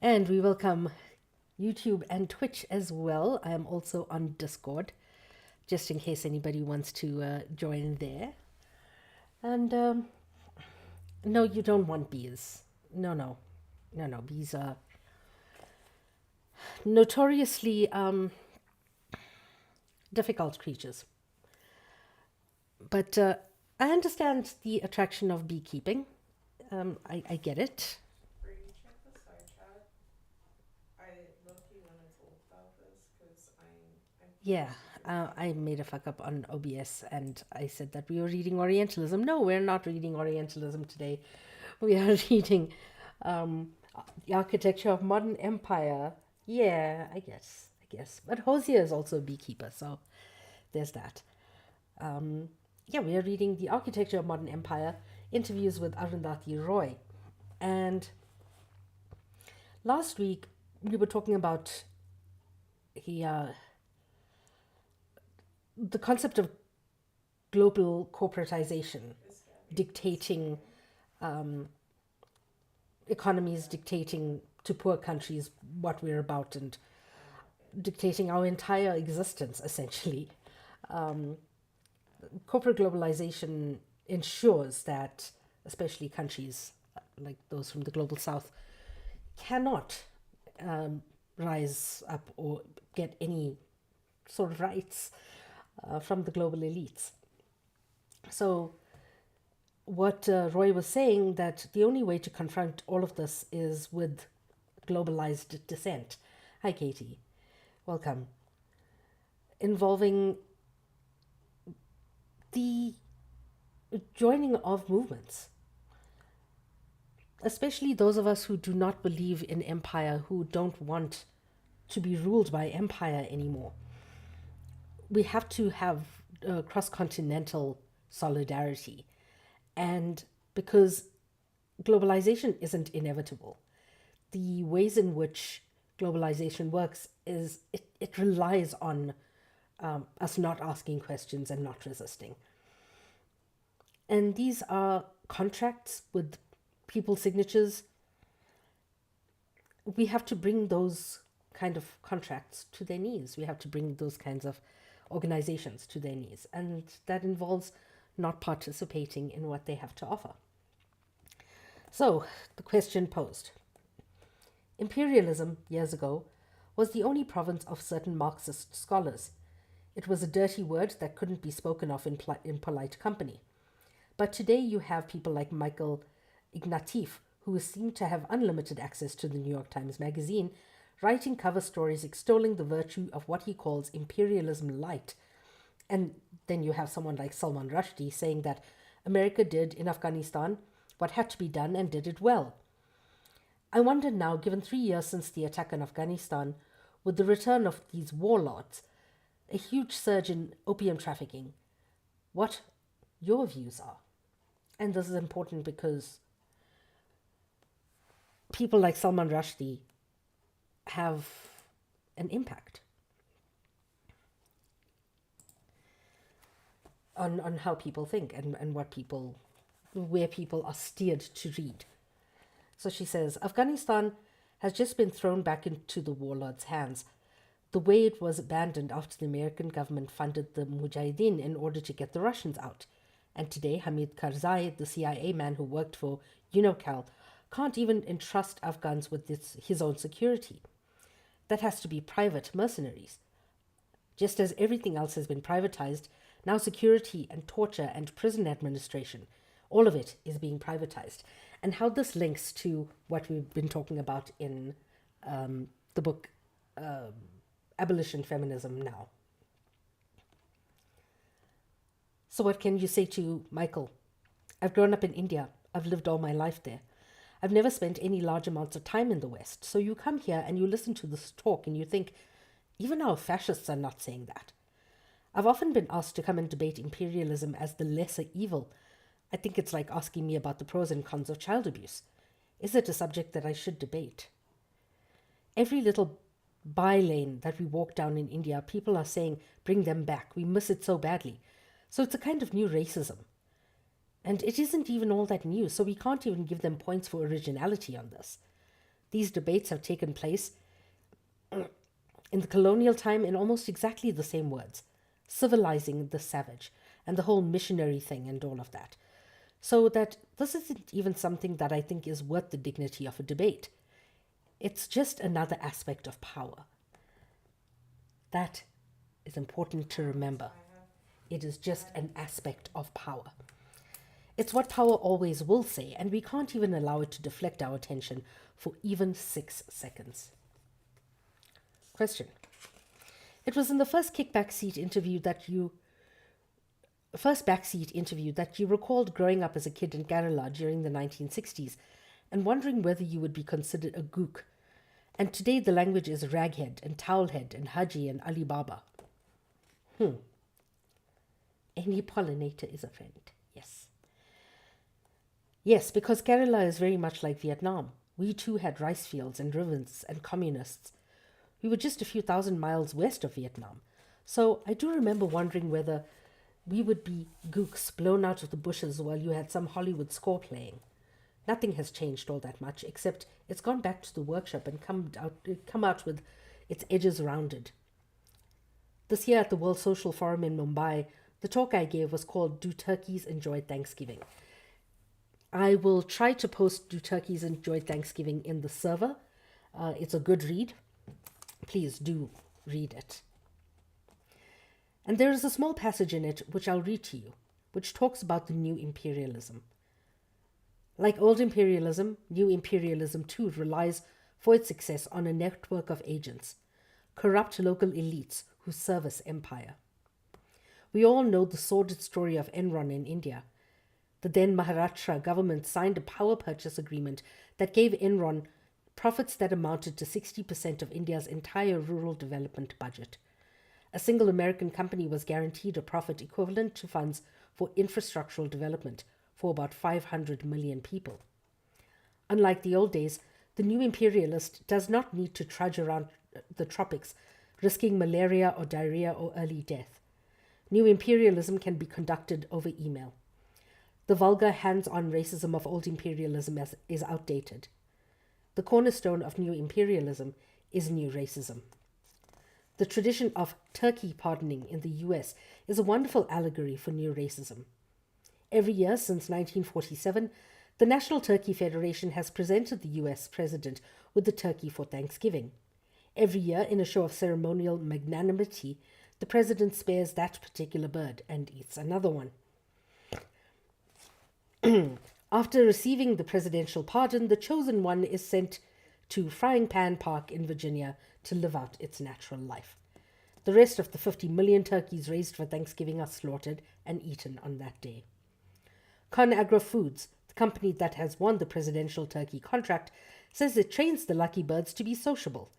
And we welcome YouTube and Twitch as well. I am also on Discord, just in case anybody wants to join there. And no, you don't want bees. No. Bees are notoriously difficult creatures. But I understand the attraction of beekeeping. I get it. Bree, check the side chat. I low-key want to talk about this because I'm Yeah, I made a fuck up on OBS and I said that we were reading Orientalism. No, we're not reading Orientalism today. We are reading the architecture of modern empire. Yeah, I guess. But Hosier is also a beekeeper, so there's that. Yeah, we are reading The Architecture of Modern Empire, interviews with Arundhati Roy. And last week we were talking about the concept of global corporatization dictating economies, dictating to poor countries what we're about and dictating our entire existence, essentially. Corporate globalization ensures that, especially countries like those from the global south, cannot rise up or get any sort of rights from the global elites. So what Roy was saying, that the only way to confront all of this is with globalized dissent. Hi, Katie. Welcome. Involving the joining of movements, especially those of us who do not believe in empire, who don't want to be ruled by empire anymore. We have to have cross-continental solidarity. And because globalization isn't inevitable, the ways in which globalization works is it relies on us not asking questions and not resisting. And these are contracts with people's signatures. We have to bring those kind of contracts to their knees. We have to bring those kinds of organizations to their knees. And that involves not participating in what they have to offer. So, the question posed. Imperialism, years ago, was the only province of certain Marxist scholars. It was a dirty word that couldn't be spoken of in polite company. But today you have people like Michael Ignatieff, who is seen to have unlimited access to the New York Times Magazine, writing cover stories extolling the virtue of what he calls imperialism light. And then you have someone like Salman Rushdie saying that America did in Afghanistan what had to be done and did it well. I wonder now, given 3 years since the attack on Afghanistan, with the return of these warlords, a huge surge in opium trafficking, what your views are. And this is important because people like Salman Rushdie have an impact on how people think and where people are steered to read. So she says, Afghanistan has just been thrown back into the warlords' hands, the way it was abandoned after the American government funded the Mujahideen in order to get the Russians out. And today, Hamid Karzai, the CIA man who worked for UNOCAL, can't even entrust Afghans with his own security. That has to be private mercenaries. Just as everything else has been privatized, now security and torture and prison administration, all of it is being privatized. And how this links to what we've been talking about in the book Abolition Feminism Now. So what can you say to Michael? I've grown up in India. I've lived all my life there. I've never spent any large amounts of time in the West. So you come here and you listen to this talk and you think, even our fascists are not saying that. I've often been asked to come and debate imperialism as the lesser evil. I think it's like asking me about the pros and cons of child abuse. Is it a subject that I should debate? Every little by-lane that we walk down in India, people are saying, bring them back. We miss it so badly. So it's a kind of new racism. And it isn't even all that new, so we can't even give them points for originality on this. These debates have taken place in the colonial time in almost exactly the same words: civilizing the savage, and the whole missionary thing and all of that. So that this isn't even something that I think is worth the dignity of a debate. It's just another aspect of power. That is important to remember. It is just an aspect of power. It's what power always will say, and we can't even allow it to deflect our attention for even 6 seconds. Question. It was in the first backseat interview that you recalled growing up as a kid in Kerala during the 1960s and wondering whether you would be considered a gook. And today the language is raghead and towelhead and haji and Alibaba. Any pollinator is a friend. Yes. Yes, because Kerala is very much like Vietnam. We too had rice fields and rivers and communists. We were just a few thousand miles west of Vietnam. So I do remember wondering whether we would be gooks blown out of the bushes while you had some Hollywood score playing. Nothing has changed all that much, except it's gone back to the workshop and come out with its edges rounded. This year at the World Social Forum in Mumbai, the talk I gave was called Do Turkeys Enjoy Thanksgiving? I will try to post Do Turkeys Enjoy Thanksgiving in the server. It's a good read. Please do read it. And there is a small passage in it which I'll read to you, which talks about the new imperialism. Like old imperialism, new imperialism too relies for its success on a network of agents, corrupt local elites who service empire. We all know the sordid story of Enron in India. The then Maharashtra government signed a power purchase agreement that gave Enron profits that amounted to 60% of India's entire rural development budget. A single American company was guaranteed a profit equivalent to funds for infrastructural development for about 500 million people. Unlike the old days, the new imperialist does not need to trudge around the tropics, risking malaria or diarrhea or early death. New imperialism can be conducted over email. The vulgar hands-on racism of old imperialism is outdated. The cornerstone of new imperialism is new racism. The tradition of turkey pardoning in the US is a wonderful allegory for new racism. Every year since 1947, the National Turkey Federation has presented the US president with the turkey for Thanksgiving. Every year, in a show of ceremonial magnanimity, the president spares that particular bird and eats another one. After receiving the presidential pardon, the chosen one is sent to Frying Pan Park in Virginia to live out its natural life. The rest of the 50 million turkeys raised for Thanksgiving are slaughtered and eaten on that day. ConAgra Foods, the company that has won the presidential turkey contract, says it trains the lucky birds to be sociable,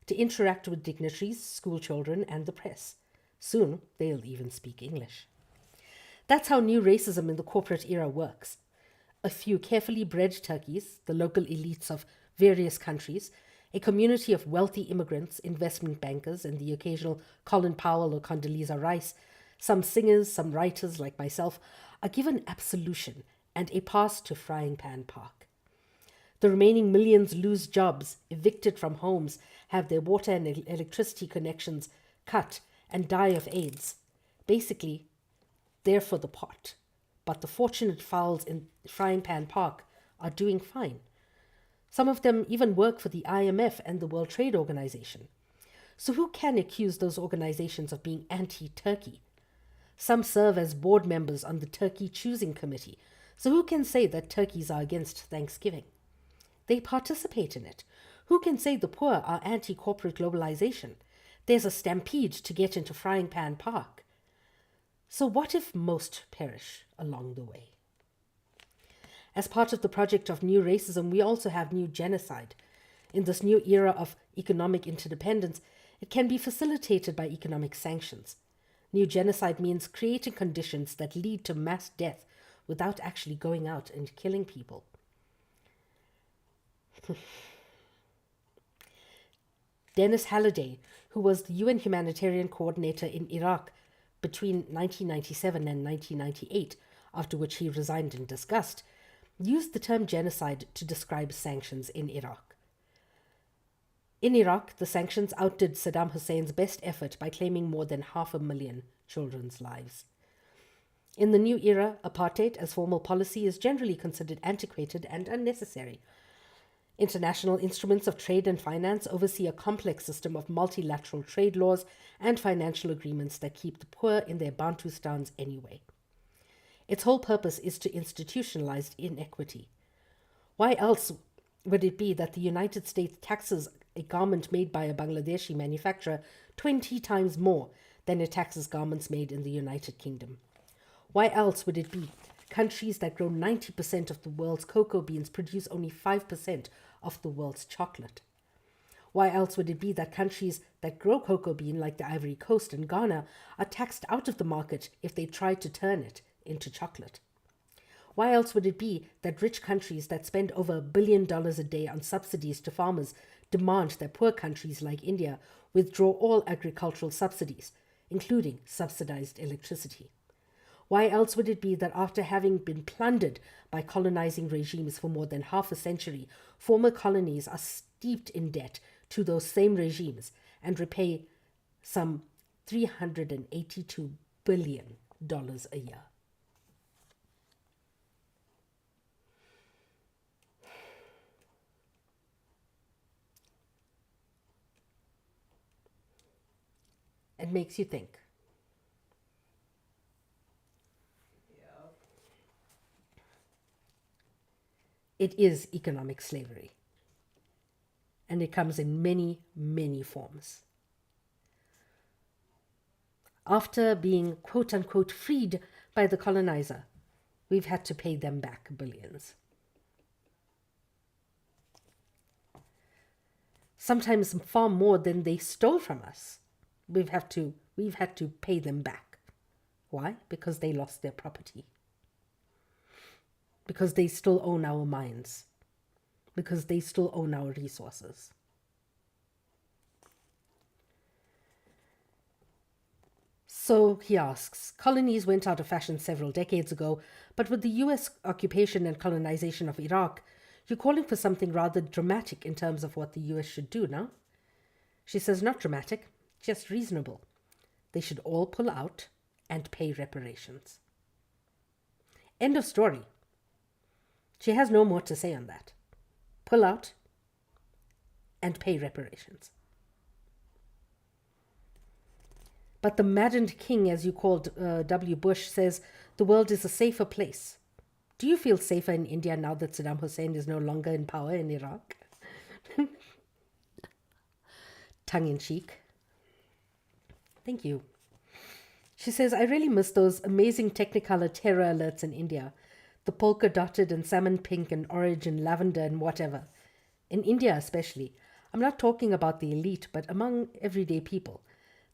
to interact with dignitaries, school children, and the press. Soon, they'll even speak English. That's how new racism in the corporate era works. A few carefully bred turkeys, the local elites of various countries, a community of wealthy immigrants, investment bankers, and the occasional Colin Powell or Condoleezza Rice, some singers, some writers like myself, are given absolution and a pass to Frying Pan Park. The remaining millions lose jobs, evicted from homes, have their water and electricity connections cut, and die of AIDS. Basically, they're for the pot. But the fortunate fowls in Frying Pan Park are doing fine. Some of them even work for the IMF and the World Trade Organization. So who can accuse those organizations of being anti-Turkey? Some serve as board members on the Turkey Choosing Committee. So who can say that turkeys are against Thanksgiving? They participate in it. Who can say the poor are anti-corporate globalization? There's a stampede to get into Frying Pan Park. So what if most perish along the way? As part of the project of new racism, we also have new genocide. In this new era of economic interdependence, it can be facilitated by economic sanctions. New genocide means creating conditions that lead to mass death without actually going out and killing people. Dennis Halliday, who was the UN humanitarian coordinator in Iraq between 1997 and 1998, after which he resigned in disgust, used the term genocide to describe sanctions in Iraq. In Iraq, the sanctions outdid Saddam Hussein's best effort by claiming more than 500,000 children's lives. In the new era, apartheid as formal policy is generally considered antiquated and unnecessary. International instruments of trade and finance oversee a complex system of multilateral trade laws and financial agreements that keep the poor in their Bantustans anyway. Its whole purpose is to institutionalize inequity. Why else would it be that the United States taxes a garment made by a Bangladeshi manufacturer 20 times more than it taxes garments made in the United Kingdom? Why else would it be countries that grow 90% of the world's cocoa beans produce only 5% of the world's chocolate? Why else would it be that countries that grow cocoa bean, like the Ivory Coast and Ghana, are taxed out of the market if they try to turn it into chocolate? Why else would it be that rich countries that spend over $1 billion a day on subsidies to farmers demand that poor countries like India withdraw all agricultural subsidies, including subsidized electricity? Why else would it be that after having been plundered by colonizing regimes for more than half a century, former colonies are steeped in debt to those same regimes and repay some $382 billion a year? It makes you think. Yeah. It is economic slavery. And it comes in many, many forms. After being quote unquote freed by the colonizer, we've had to pay them back billions. Sometimes far more than they stole from us. We've had to pay them back. Why? Because they lost their property. Because they still own our mines. Because they still own our resources. So he asks, colonies went out of fashion several decades ago, but with the US occupation and colonization of Iraq, you're calling for something rather dramatic in terms of what the US should do, no? She says, not dramatic, just reasonable. They should all pull out and pay reparations. End of story. She has no more to say on that. Pull out and pay reparations. But the maddened king, as you called W. Bush, says the world is a safer place. Do you feel safer in India now that Saddam Hussein is no longer in power in Iraq? Tongue in cheek. Thank you. She says, I really miss those amazing Technicolor terror alerts in India. The polka dotted and salmon pink and orange and lavender and whatever. In India especially. I'm not talking about the elite, but among everyday people.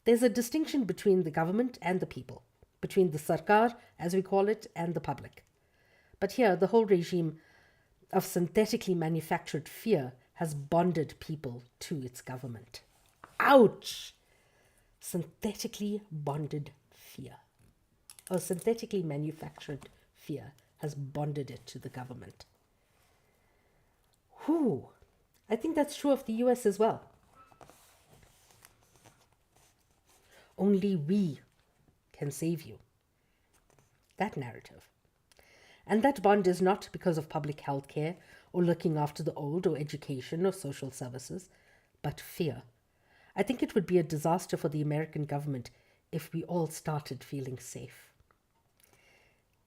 There's a distinction between the government and the people. Between the sarkar, as we call it, and the public. But here, the whole regime of synthetically manufactured fear has bonded people to its government. Ouch! Synthetically bonded fear. Or synthetically manufactured fear has bonded it to the government. Whew. I think that's true of the US as well. Only we can save you. That narrative. And that bond is not because of public health care or looking after the old or education or social services, but fear. I think it would be a disaster for the American government if we all started feeling safe.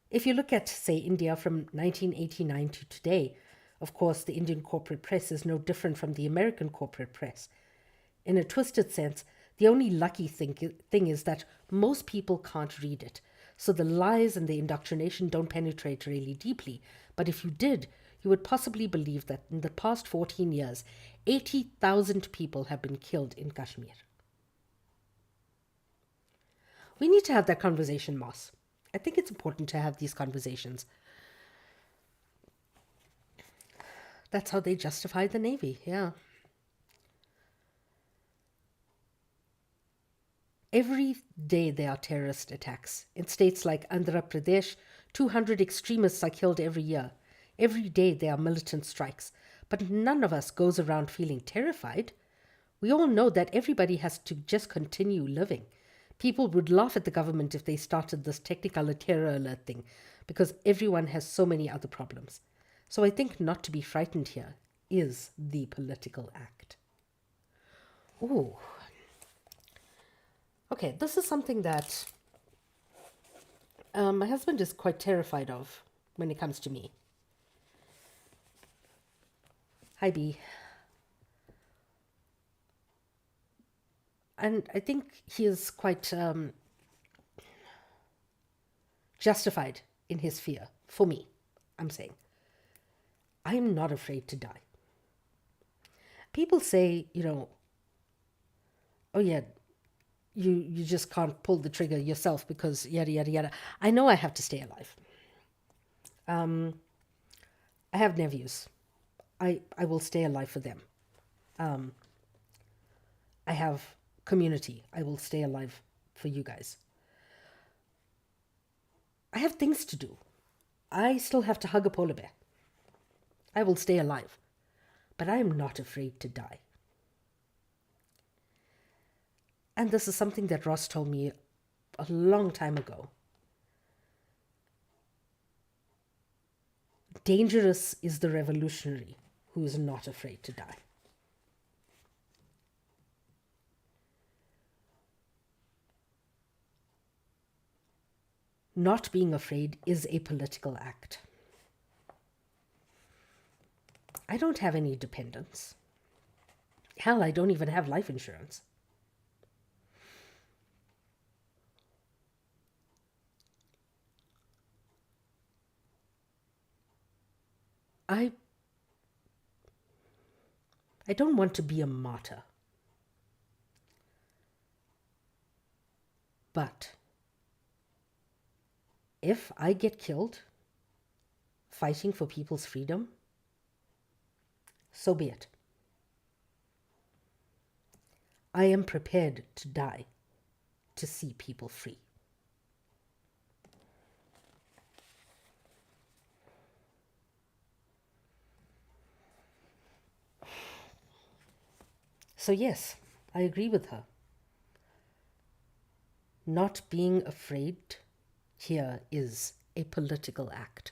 If you look at, say, India from 1989 to today, of course, the Indian corporate press is no different from the American corporate press. In a twisted sense, the only lucky thing is that most people can't read it, so the lies and the indoctrination don't penetrate really deeply. But if you did, you would possibly believe that in the past 14 years, 80,000 people have been killed in Kashmir. We need to have that conversation, Moss. I think it's important to have these conversations. That's how they justify the Navy, yeah. Every day there are terrorist attacks. In states like Andhra Pradesh, 200 extremists are killed every year. Every day there are militant strikes. But none of us goes around feeling terrified. We all know that everybody has to just continue living. People would laugh at the government if they started this technicolor terror alert thing, because everyone has so many other problems. So I think not to be frightened here is the political act. Ooh. Okay, this is something that my husband is quite terrified of when it comes to me. Hi, B. And I think he is quite justified in his fear. For me, I'm saying. I'm not afraid to die. People say, oh yeah, you just can't pull the trigger yourself because yada, yada, yada. I know I have to stay alive. I have nephews. I will stay alive for them. I have community. I will stay alive for you guys. I have things to do. I still have to hug a polar bear. I will stay alive. But I am not afraid to die. And this is something that Ross told me a long time ago. Dangerous is the revolutionary who is not afraid to die. Not being afraid is a political act. I don't have any dependents. Hell, I don't even have life insurance. I don't want to be a martyr. But if I get killed fighting for people's freedom, so be it. I am prepared to die to see people free. So yes, I agree with her. Not being afraid here is a political act.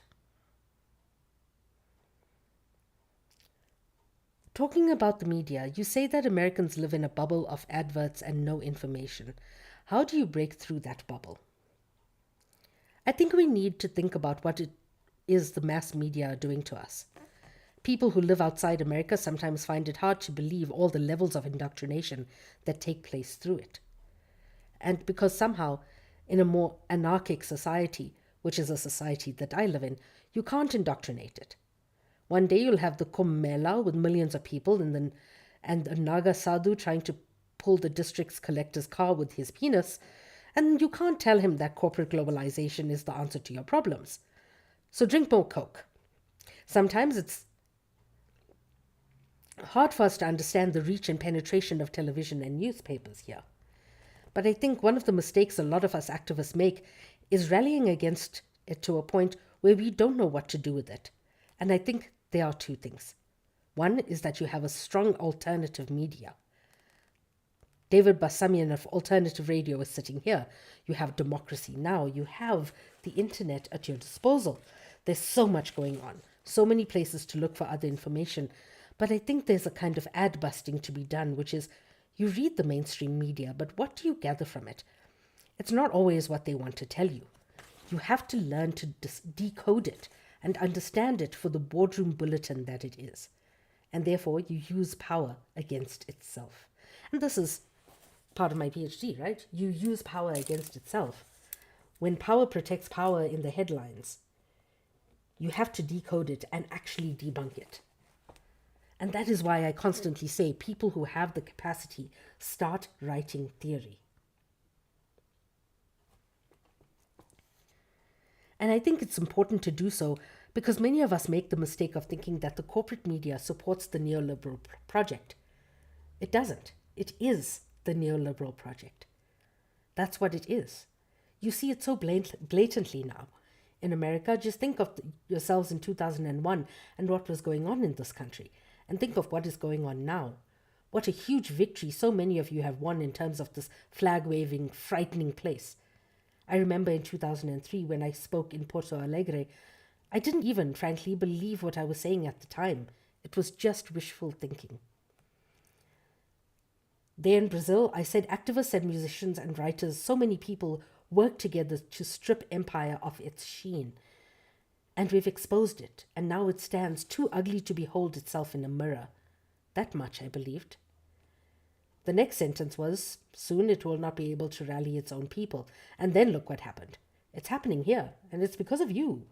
Talking about the media, you say that Americans live in a bubble of adverts and no information. How do you break through that bubble? I think we need to think about what it is the mass media are doing to us. People who live outside America sometimes find it hard to believe all the levels of indoctrination that take place through it. And because somehow, in a more anarchic society, which is a society that I live in, you can't indoctrinate it. One day you'll have the Kumbh Mela with millions of people and a Naga sadhu trying to pull the district's collector's car with his penis, and you can't tell him that corporate globalization is the answer to your problems. So drink more Coke. Sometimes it's hard for us to understand the reach and penetration of television and newspapers here. But I think one of the mistakes a lot of us activists make is rallying against it to a point where we don't know what to do with it. And I think there are two things. One is that you have a strong alternative media. David Bassamian of Alternative Radio is sitting here. You have Democracy Now! You have the internet at your disposal. There's so much going on, so many places to look for other information. But I think there's a kind of ad busting to be done, which is you read the mainstream media, but what do you gather from it? It's not always what they want to tell you. You have to learn to decode it and understand it for the boardroom bulletin that it is. And therefore, you use power against itself. And this is part of my PhD, right? You use power against itself. When power protects power in the headlines, you have to decode it and actually debunk it. And that is why I constantly say people who have the capacity start writing theory. And I think it's important to do so because many of us make the mistake of thinking that the corporate media supports the neoliberal project. It doesn't. It is the neoliberal project. That's what it is. You see it so blatantly now. In America, just think of yourselves in 2001 and what was going on in this country. And think of what is going on now. What a huge victory so many of you have won in terms of this flag-waving, frightening place. I remember in 2003 when I spoke in Porto Alegre, I didn't even, frankly, believe what I was saying at the time. It was just wishful thinking. There in Brazil, I said activists and musicians and writers, so many people work together to strip empire of its sheen. And we've exposed it, and now it stands too ugly to behold itself in a mirror. That much I believed. The next sentence was, soon it will not be able to rally its own people. And then look what happened. It's happening here, and it's because of you.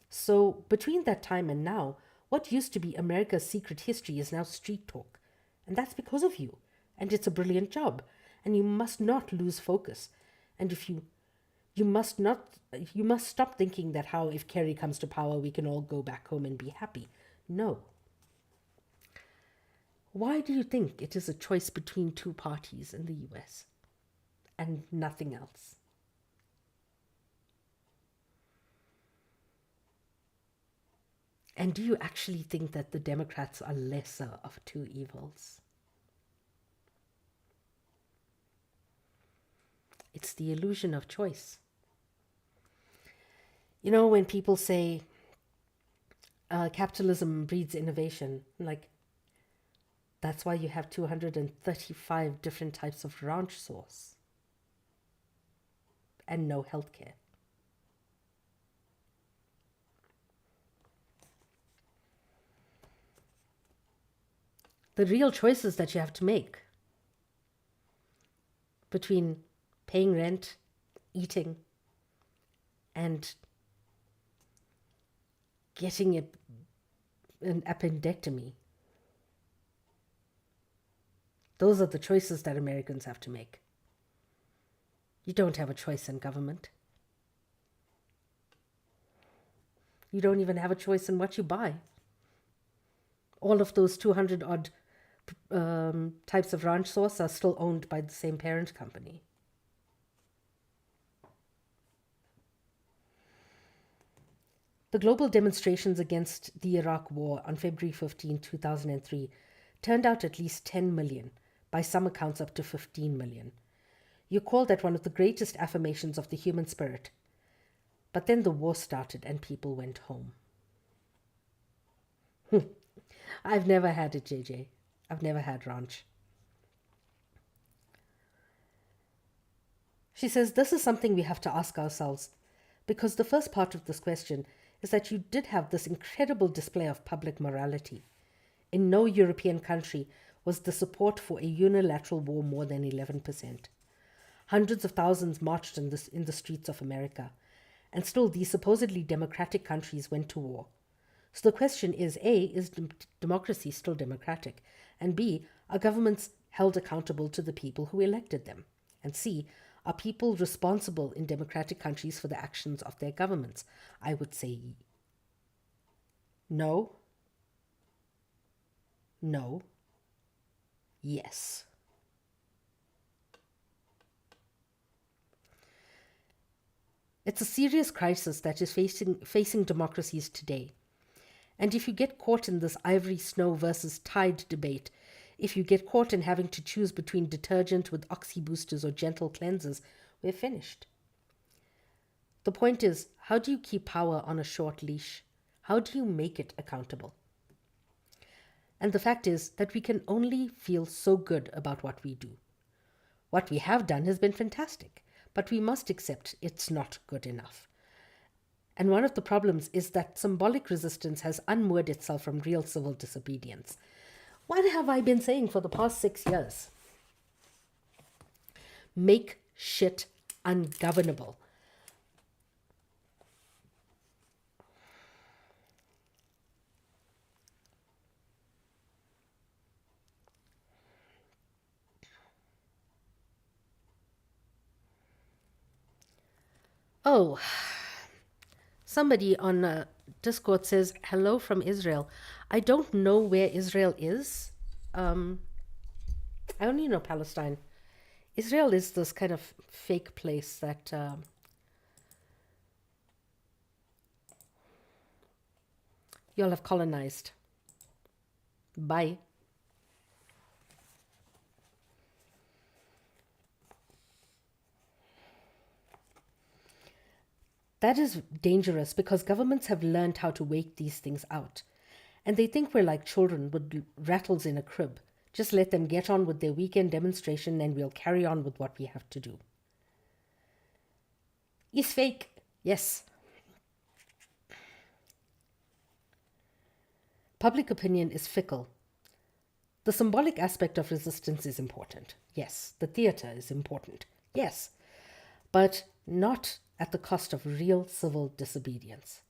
So between that time and now, what used to be America's secret history is now street talk. And that's because of you. And it's a brilliant job. And you must not lose focus. And if you must stop thinking that how if Kerry comes to power we can all go back home and be happy. No. Why do you think it is a choice between two parties in the US and nothing else? And do you actually think that the Democrats are lesser of two evils? It's the illusion of choice. You know, when people say capitalism breeds innovation, like, that's why you have 235 different types of ranch sauce and no healthcare. The real choices that you have to make between paying rent, eating, and getting an appendectomy. Those are the choices that Americans have to make. You don't have a choice in government. You don't even have a choice in what you buy. All of those 200 odd types of ranch sauce are still owned by the same parent company. The global demonstrations against the Iraq War on February 15, 2003 turned out at least 10 million, by some accounts up to 15 million. You call that one of the greatest affirmations of the human spirit. But then the war started and people went home. I've never had it, JJ. I've never had ranch. She says, this is something we have to ask ourselves, because the first part of this question is that you did have this incredible display of public morality. In no European country was the support for a unilateral war more than 11%. Hundreds of thousands marched in the streets of America, and still these supposedly democratic countries went to war. So the question is, A, is democracy still democratic? And B, are governments held accountable to the people who elected them? And C, are people responsible in democratic countries for the actions of their governments? I would say no, no, yes. It's a serious crisis that is facing democracies today. And if you get caught in this ivory snow versus tide debate, if you get caught in having to choose between detergent with oxy boosters or gentle cleansers, we're finished. The point is, how do you keep power on a short leash? How do you make it accountable? And the fact is that we can only feel so good about what we do. What we have done has been fantastic, but we must accept it's not good enough. And one of the problems is that symbolic resistance has unmoored itself from real civil disobedience. What have I been saying for the past 6 years? Make shit ungovernable. Oh, somebody on Discord says, hello from Israel. I don't know where Israel is. I only know Palestine. Israel is this kind of fake place that y'all have colonized. Bye. That is dangerous because governments have learned how to wait these things out. And they think we're like children with rattles in a crib. Just let them get on with their weekend demonstration and we'll carry on with what we have to do. Is fake. Yes. Public opinion is fickle. The symbolic aspect of resistance is important. Yes. The theatre is important. Yes. But not at the cost of real civil disobedience.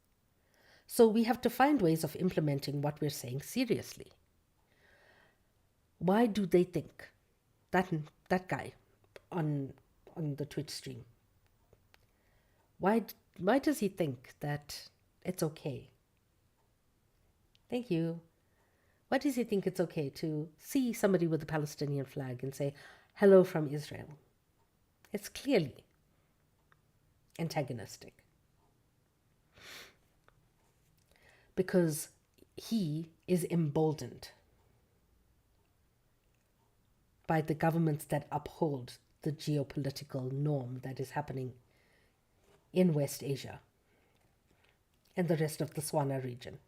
So we have to find ways of implementing what we're saying seriously. Why do they think that guy on the Twitch stream? Why does he think that it's okay? Thank you. Why does he think it's okay to see somebody with a Palestinian flag and say, hello from Israel? It's clearly antagonistic. Because he is emboldened by the governments that uphold the geopolitical norm that is happening in West Asia and the rest of the Swana region.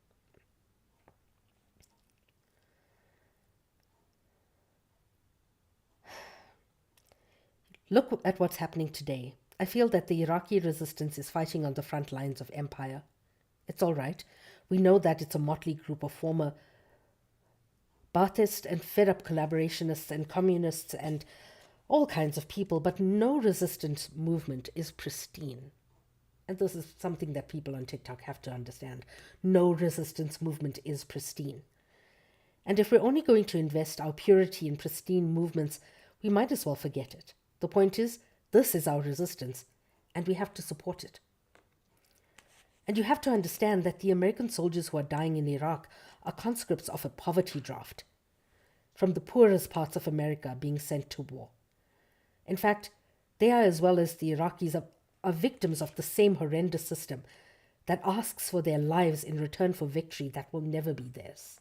Look at what's happening today. I feel that the Iraqi resistance is fighting on the front lines of empire. It's all right. We know that it's a motley group of former Ba'athist and fed-up collaborationists and communists and all kinds of people, but no resistance movement is pristine. And this is something that people on TikTok have to understand. No resistance movement is pristine. And if we're only going to invest our purity in pristine movements, we might as well forget it. The point is, this is our resistance, and we have to support it. And you have to understand that the American soldiers who are dying in Iraq are conscripts of a poverty draft, from the poorest parts of America being sent to war. In fact, they are, as well as the Iraqis, are victims of the same horrendous system that asks for their lives in return for victory that will never be theirs.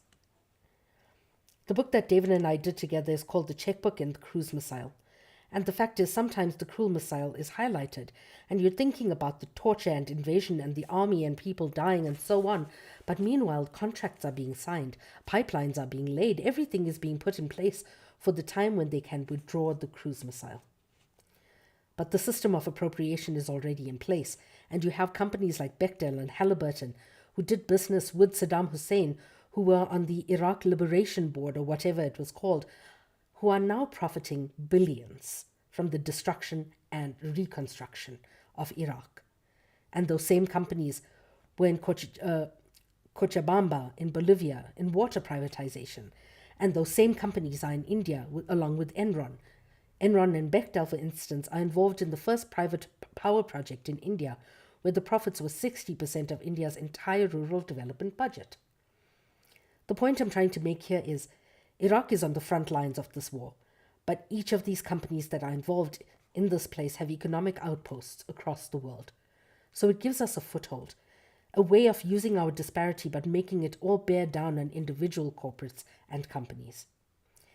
The book that David and I did together is called The Checkbook and the Cruise Missile. And the fact is, sometimes the cruel missile is highlighted, and you're thinking about the torture and invasion and the army and people dying and so on. But meanwhile, contracts are being signed, pipelines are being laid, everything is being put in place for the time when they can withdraw the cruise missile. But the system of appropriation is already in place, and you have companies like Bechtel and Halliburton who did business with Saddam Hussein, who were on the Iraq Liberation Board or whatever it was called, who are now profiting billions from the destruction and reconstruction of Iraq. And those same companies were in Cochabamba, in Bolivia, in water privatization. And those same companies are in India, along with Enron. Enron and Bechtel, for instance, are involved in the first private power project in India, where the profits were 60% of India's entire rural development budget. The point I'm trying to make here is, Iraq is on the front lines of this war, but each of these companies that are involved in this place have economic outposts across the world. So it gives us a foothold, a way of using our disparity but making it all bear down on individual corporates and companies.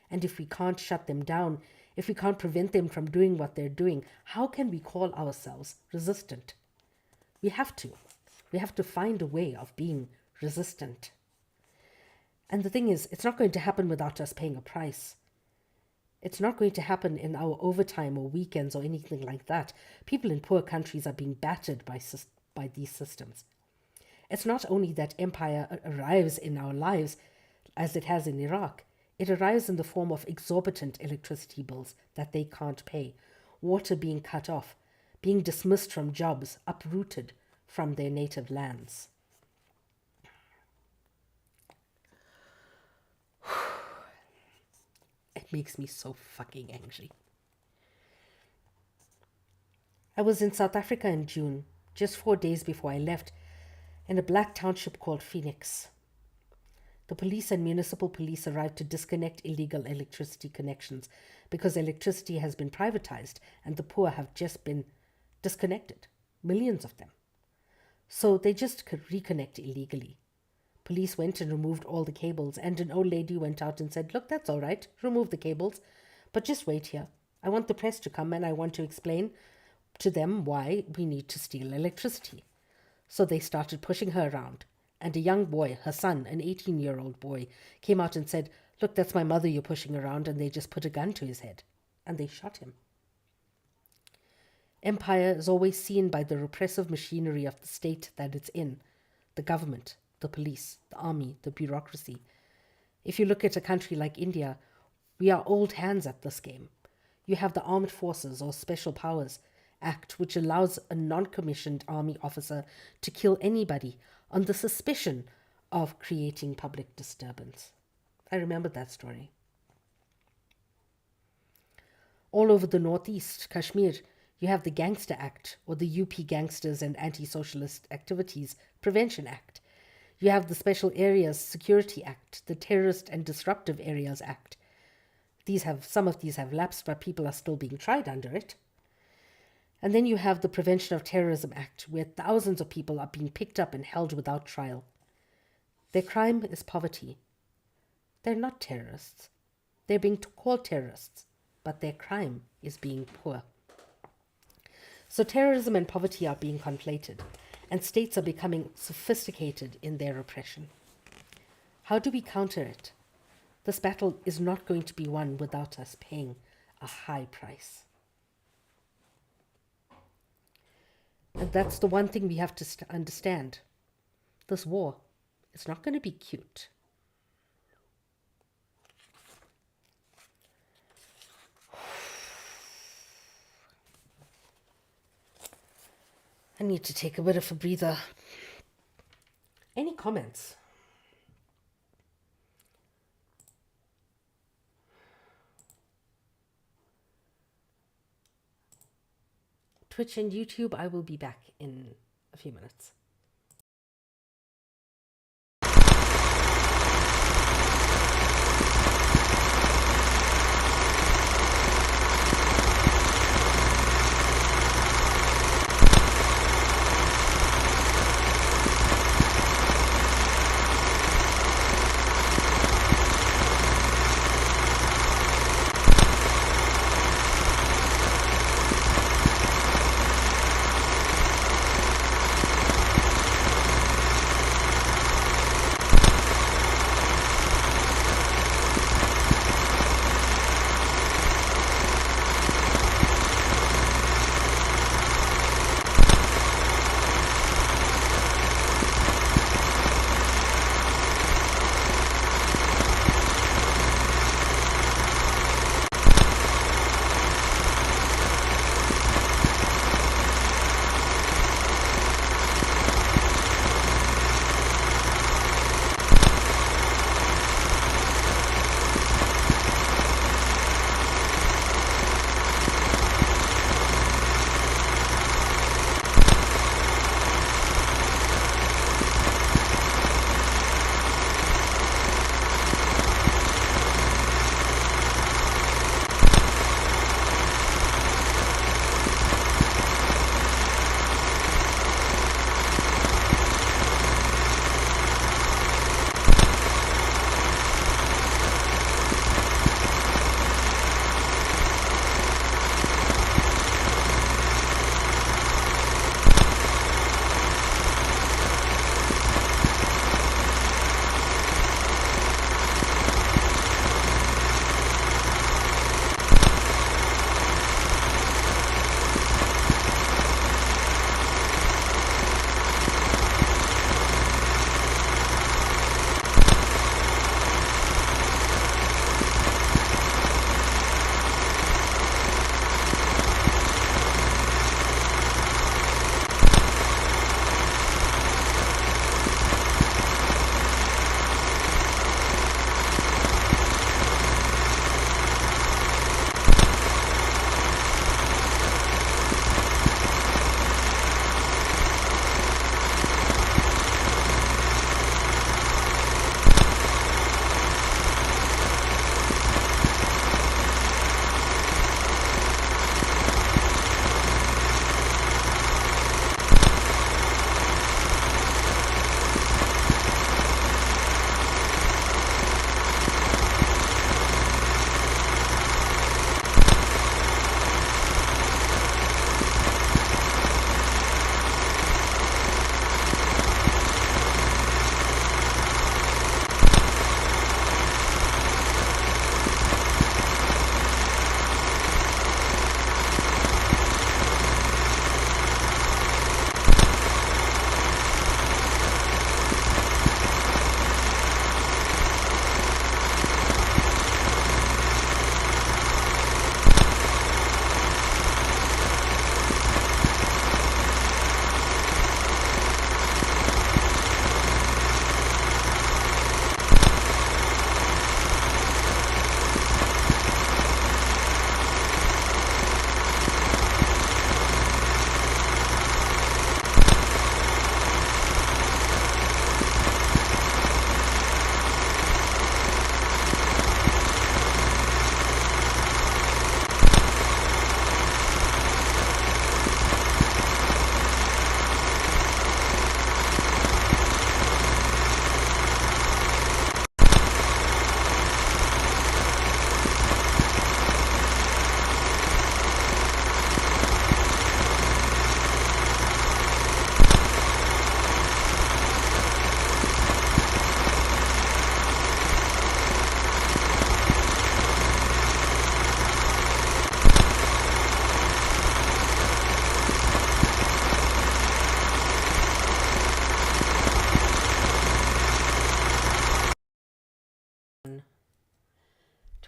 And if we can't shut them down, if we can't prevent them from doing what they're doing, how can we call ourselves resistant? We have to. We have to find a way of being resistant. And the thing is, it's not going to happen without us paying a price. It's not going to happen in our overtime or weekends or anything like that. People in poor countries are being battered by these systems. It's not only that empire arrives in our lives as it has in Iraq. It arrives in the form of exorbitant electricity bills that they can't pay, water being cut off, being dismissed from jobs, uprooted from their native lands. It makes me so fucking angry. I was in South Africa in June, just 4 days before I left, in a black township called Phoenix. The police and municipal police arrived to disconnect illegal electricity connections because electricity has been privatized and the poor have just been disconnected, millions of them. So they just could reconnect illegally. Police went and removed all the cables, and an old lady went out and said, "Look, that's all right, remove the cables, but just wait here. I want the press to come and I want to explain to them why we need to steal electricity." So they started pushing her around. And a young boy, her son, an 18-year-old boy, came out and said, "Look, that's my mother you're pushing around." And they just put a gun to his head. And they shot him. Empire is always seen by the repressive machinery of the state that it's in. The government, the police, the army, the bureaucracy. If you look at a country like India, we are old hands at this game. You have the Armed Forces or Special Powers Act, which allows a non-commissioned army officer to kill anybody on the suspicion of creating public disturbance. I remember that story. All over the northeast, Kashmir, you have the Gangster Act, or the UP Gangsters and Anti-Socialist Activities Prevention Act. You have the Special Areas Security Act, the Terrorist and Disruptive Areas Act. Some of these have lapsed, but people are still being tried under it. And then you have the Prevention of Terrorism Act, where thousands of people are being picked up and held without trial. Their crime is poverty. They're not terrorists. They're being called terrorists, but their crime is being poor. So terrorism and poverty are being conflated, and states are becoming sophisticated in their oppression. How do we counter it? This battle is not going to be won without us paying a high price. And that's the one thing we have to understand. This war is not going to be cute. I need to take a bit of a breather. Any comments? Twitch and YouTube, I will be back in a few minutes.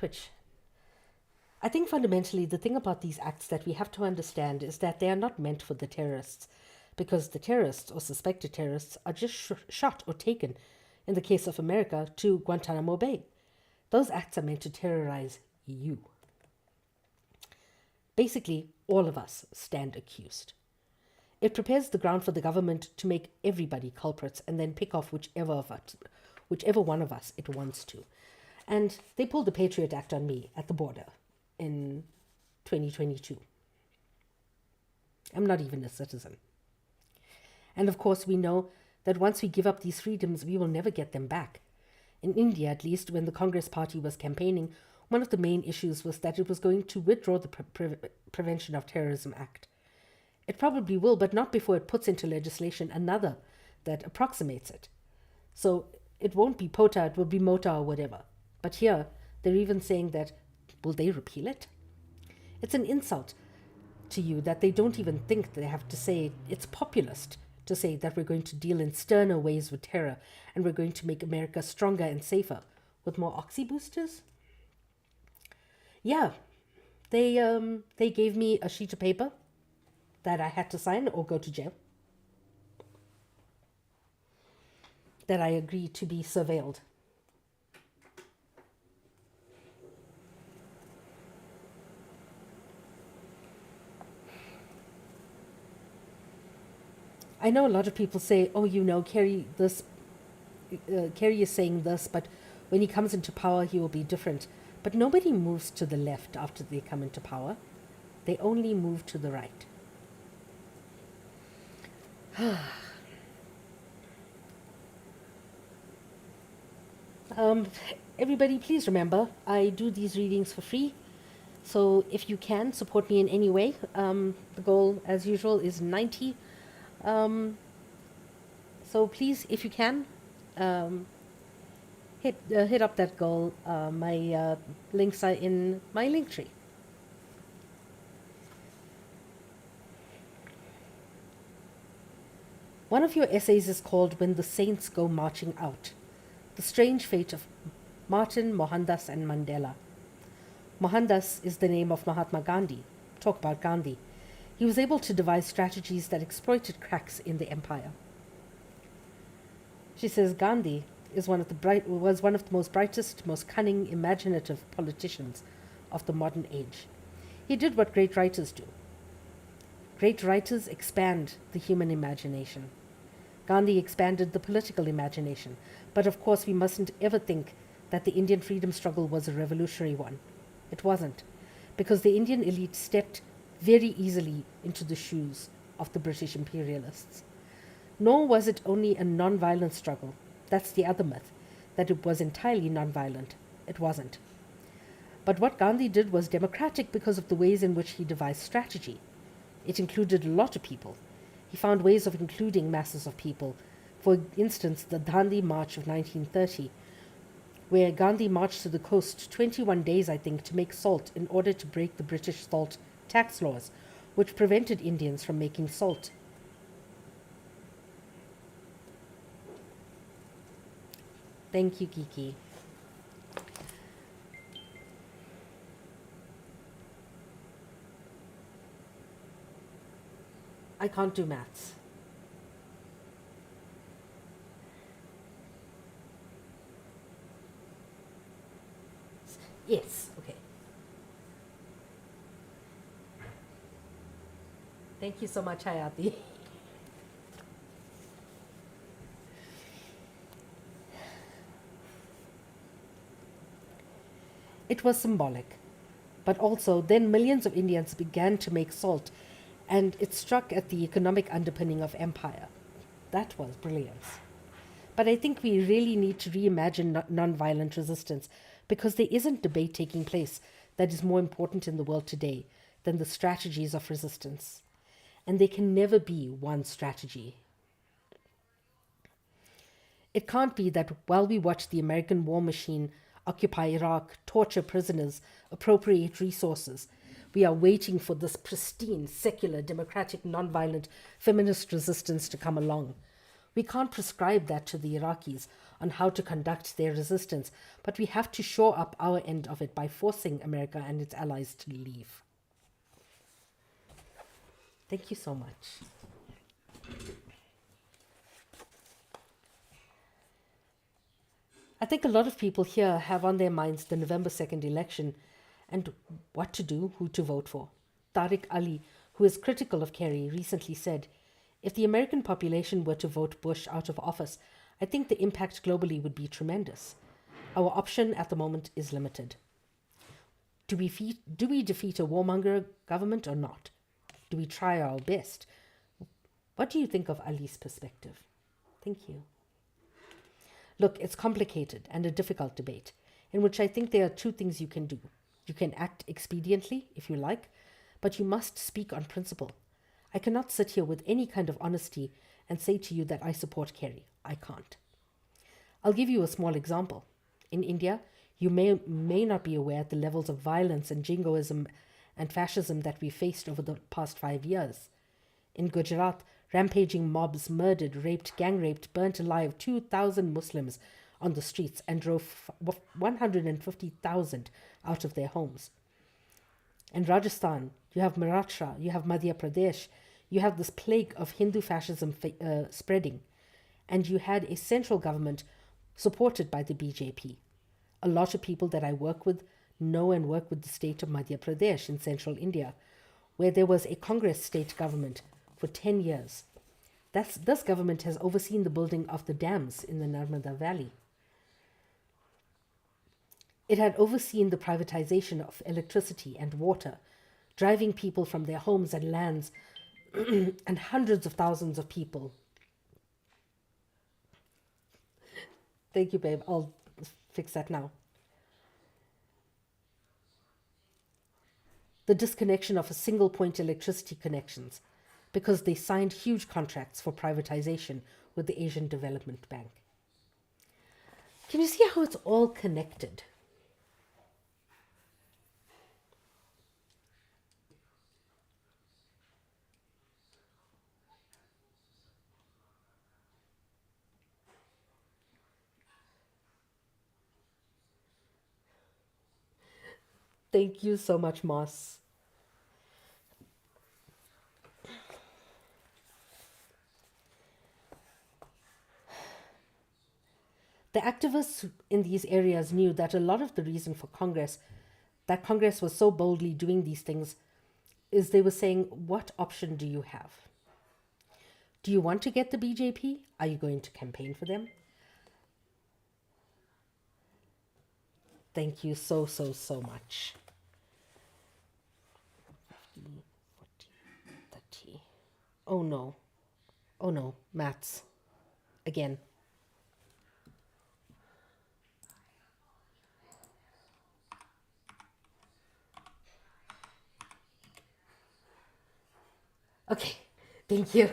Twitch. I think fundamentally the thing about these acts that we have to understand is that they are not meant for the terrorists, because the terrorists or suspected terrorists are just shot or taken, in the case of America, to Guantanamo Bay. Those acts are meant to terrorize you. Basically, all of us stand accused. It prepares the ground for the government to make everybody culprits and then pick off whichever one of us it wants to. And they pulled the Patriot Act on me at the border in 2022. I'm not even a citizen. And of course, we know that once we give up these freedoms, we will never get them back. In India, at least, when the Congress Party was campaigning, one of the main issues was that it was going to withdraw the Prevention of Terrorism Act. It probably will, but not before it puts into legislation another that approximates it. So it won't be POTA, it will be MOTA or whatever. But here, they're even saying that, will they repeal it? It's an insult to you that they don't even think they have to say, it's populist to say that we're going to deal in sterner ways with terror and we're going to make America stronger and safer with more oxy boosters. Yeah, they gave me a sheet of paper that I had to sign or go to jail, that I agreed to be surveilled. I know a lot of people say, oh, Kerry is saying this, but when he comes into power, he will be different. But nobody moves to the left after they come into power. They only move to the right. Everybody, please remember, I do these readings for free. So if you can support me in any way, the goal, as usual, is 90. So please, if you can, hit up that goal. My links are in my link tree. One of your essays is called When the Saints Go Marching Out, the strange fate of Martin, Mohandas and Mandela. Mohandas is the name of Mahatma Gandhi. Talk about Gandhi. He was able to devise strategies that exploited cracks in the empire. She says Gandhi was one of the most brightest, most cunning, imaginative politicians of the modern age. He did what great writers do. Great writers expand the human imagination. Gandhi expanded the political imagination, but of course we mustn't ever think that the Indian freedom struggle was a revolutionary one. It wasn't, because the Indian elite stepped very easily into the shoes of the British imperialists. Nor was it only a non-violent struggle. That's the other myth, that it was entirely non-violent. It wasn't. But what Gandhi did was democratic because of the ways in which he devised strategy. It included a lot of people. He found ways of including masses of people. For instance, the Dandi March of 1930, where Gandhi marched to the coast 21 days, I think, to make salt in order to break the British salt tax laws, which prevented Indians from making salt. Thank you, Kiki. I can't do maths. Yes, okay. Thank you so much, Hayati. It was symbolic. But also, then millions of Indians began to make salt, and it struck at the economic underpinning of empire. That was brilliance. But I think we really need to reimagine non-violent resistance, because there isn't debate taking place that is more important in the world today than the strategies of resistance. And there can never be one strategy. It can't be that while we watch the American war machine occupy Iraq, torture prisoners, appropriate resources, we are waiting for this pristine, secular, democratic, non-violent, feminist resistance to come along. We can't prescribe that to the Iraqis on how to conduct their resistance, but we have to shore up our end of it by forcing America and its allies to leave. Thank you so much. I think a lot of people here have on their minds the November 2nd election and what to do, who to vote for. Tariq Ali, who is critical of Kerry, recently said, "If the American population were to vote Bush out of office, I think the impact globally would be tremendous. Our option at the moment is limited. Do we defeat a warmonger government or not? Do we try our best?" What do you think of Ali's perspective? Thank you. Look, it's complicated and a difficult debate, in which I think there are two things you can do. You can act expediently, if you like, but you must speak on principle. I cannot sit here with any kind of honesty and say to you that I support Kerry. I can't. I'll give you a small example. In India, you may not be aware of the levels of violence and jingoism and fascism that we faced over the past 5 years. In Gujarat, rampaging mobs murdered, raped, gang-raped, burnt alive 2,000 Muslims on the streets and drove 150,000 out of their homes. In Rajasthan, you have Maharashtra, you have Madhya Pradesh, you have this plague of Hindu fascism spreading, and you had a central government supported by the BJP. A lot of people that I work with know and work with the state of Madhya Pradesh in central India, where there was a Congress state government for 10 years. This government has overseen the building of the dams in the Narmada Valley. It had overseen the privatization of electricity and water, driving people from their homes and lands, and hundreds of thousands of people. Thank you, babe. I'll fix that now. The disconnection of a single point electricity connections, because they signed huge contracts for privatization with the Asian Development Bank. Can you see how it's all connected? Thank you so much, Moss. The activists in these areas knew that a lot of the reason for that Congress was so boldly doing these things, is they were saying, what option do you have? Do you want to get the BJP? Are you going to campaign for them? Thank you so, so, so much. 50, 40, 30. Oh no. Oh no, maths. Again. Okay, thank you.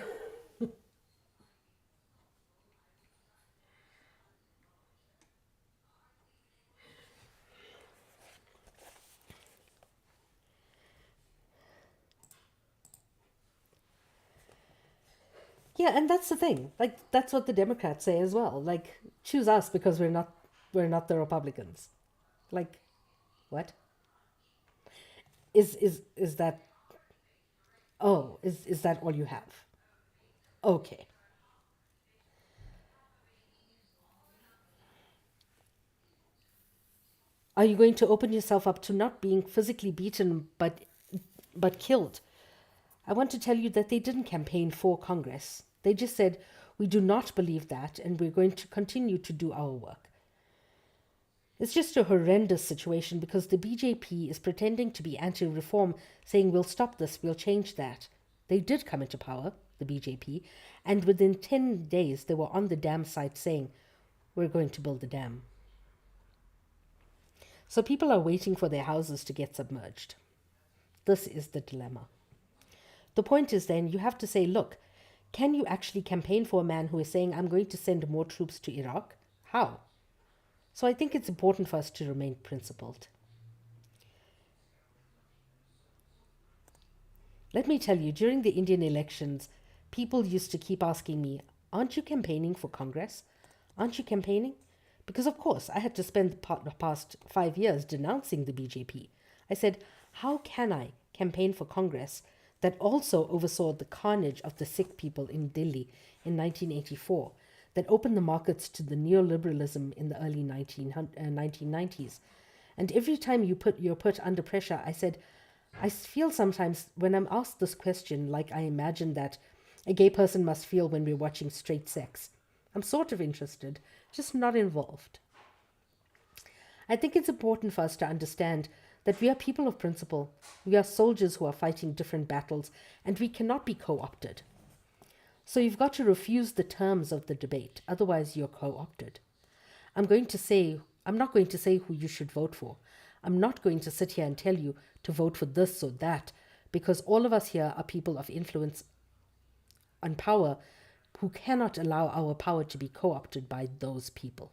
Yeah, and that's the thing. Like, that's what the Democrats say as well. Like, choose us because we're not the Republicans. Like, what? Is that, oh, is that all you have? Okay. Are you going to open yourself up to not being physically beaten but killed? I want to tell you that they didn't campaign for Congress. They just said, we do not believe that, and we're going to continue to do our work. It's just a horrendous situation because the BJP is pretending to be anti-reform, saying we'll stop this, we'll change that. They did come into power, the BJP, and within 10 days they were on the dam site saying, we're going to build the dam. So people are waiting for their houses to get submerged. This is the dilemma. The point is then, you have to say, look, can you actually campaign for a man who is saying, I'm going to send more troops to Iraq? How? So I think it's important for us to remain principled. Let me tell you, during the Indian elections, people used to keep asking me, aren't you campaigning for Congress? Aren't you campaigning? Because, of course, I had to spend the past 5 years denouncing the BJP. I said, how can I campaign for Congress that also oversaw the carnage of the Sikh people in Delhi in 1984, that opened the markets to the neoliberalism in the early 1990s? And every time you're put under pressure, I said, I feel sometimes when I'm asked this question, like I imagine that a gay person must feel when we're watching straight sex. I'm sort of interested, just not involved. I think it's important for us to understand that we are people of principle. We are soldiers who are fighting different battles, and we cannot be co-opted. So you've got to refuse the terms of the debate, otherwise you're co-opted. I'm not going to say who you should vote for. I'm not going to sit here and tell you to vote for this or that, because all of us here are people of influence and power who cannot allow our power to be co-opted by those people.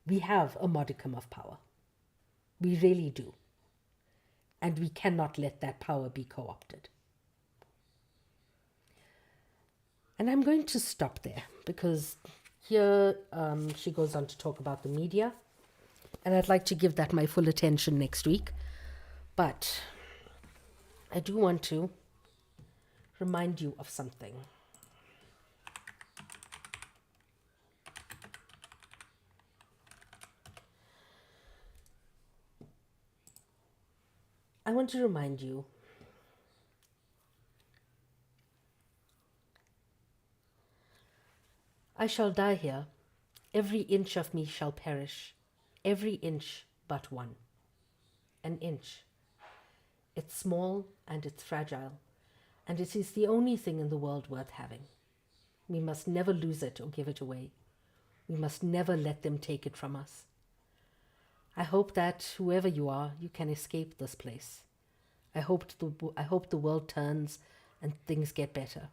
We have a modicum of power. We really do. And we cannot let that power be co-opted. And I'm going to stop there because here she goes on to talk about the media. And I'd like to give that my full attention next week. But I do want to remind you of something. I want to remind you I shall die here. Every inch of me shall perish. Every inch but one. An inch. It's small and it's fragile, and it is the only thing in the world worth having. We must never lose it or give it away. We must never let them take it from us. I hope that whoever you are, you can escape this place. I hope the world turns and things get better.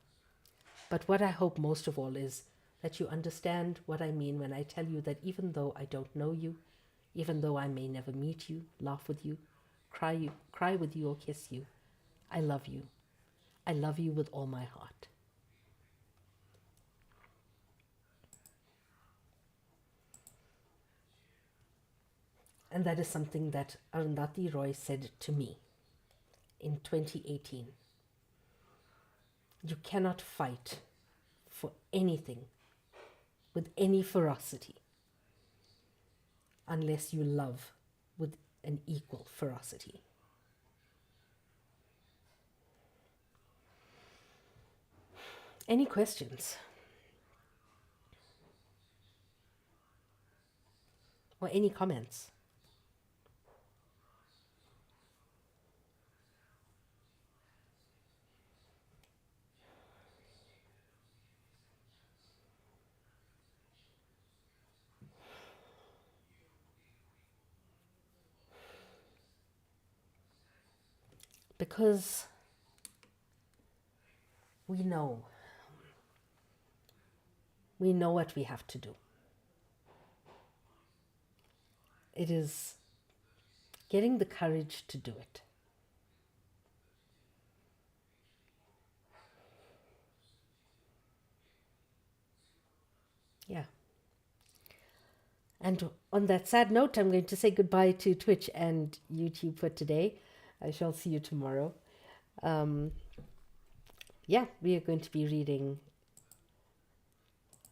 But what I hope most of all is that you understand what I mean when I tell you that even though I don't know you, even though I may never meet you, laugh with you, cry with you or kiss you, I love you. I love you with all my heart. And that is something that Arundhati Roy said to me in 2018. You cannot fight for anything with any ferocity unless you love with an equal ferocity. Any questions? Or any comments? Because we know what we have to do. It is getting the courage to do it. Yeah. And on that sad note, I'm going to say goodbye to Twitch and YouTube for today. I shall see you tomorrow. We are going to be reading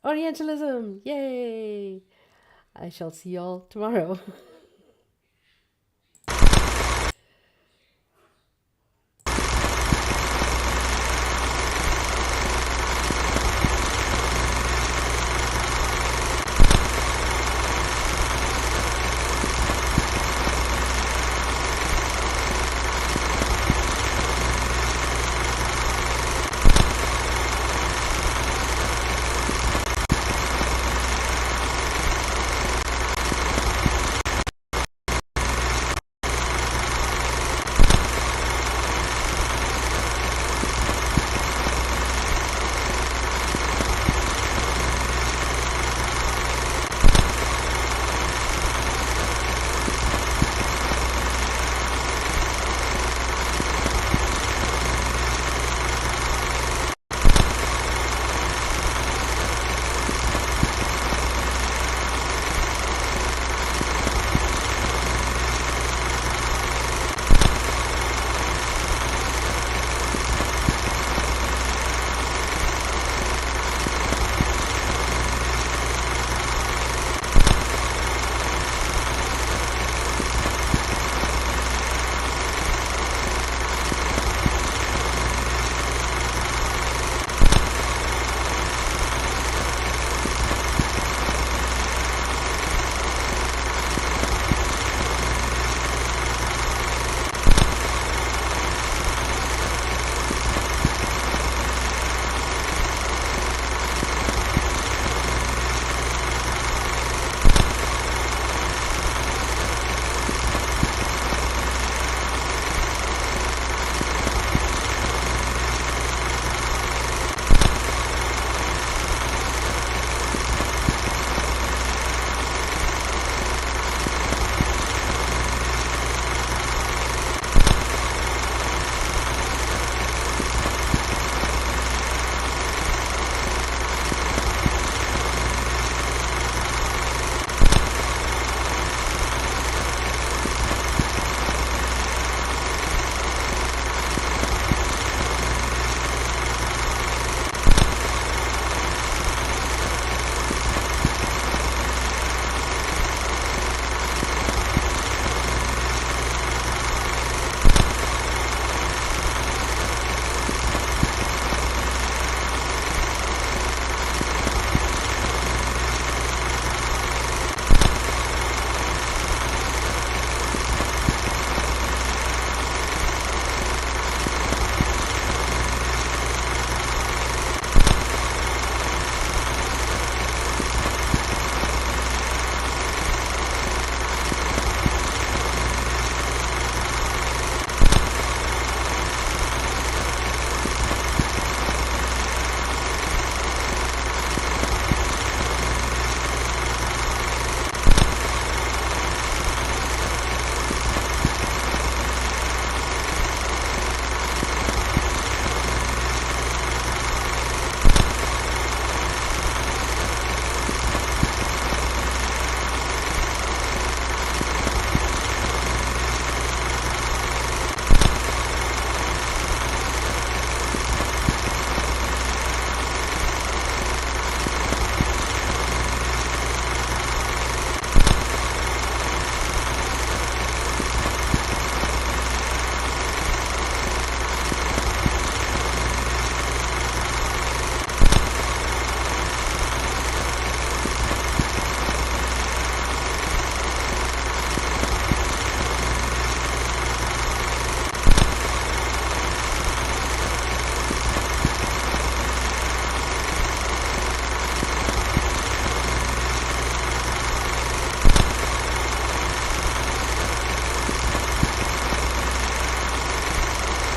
Orientalism. Yay! I shall see you all tomorrow.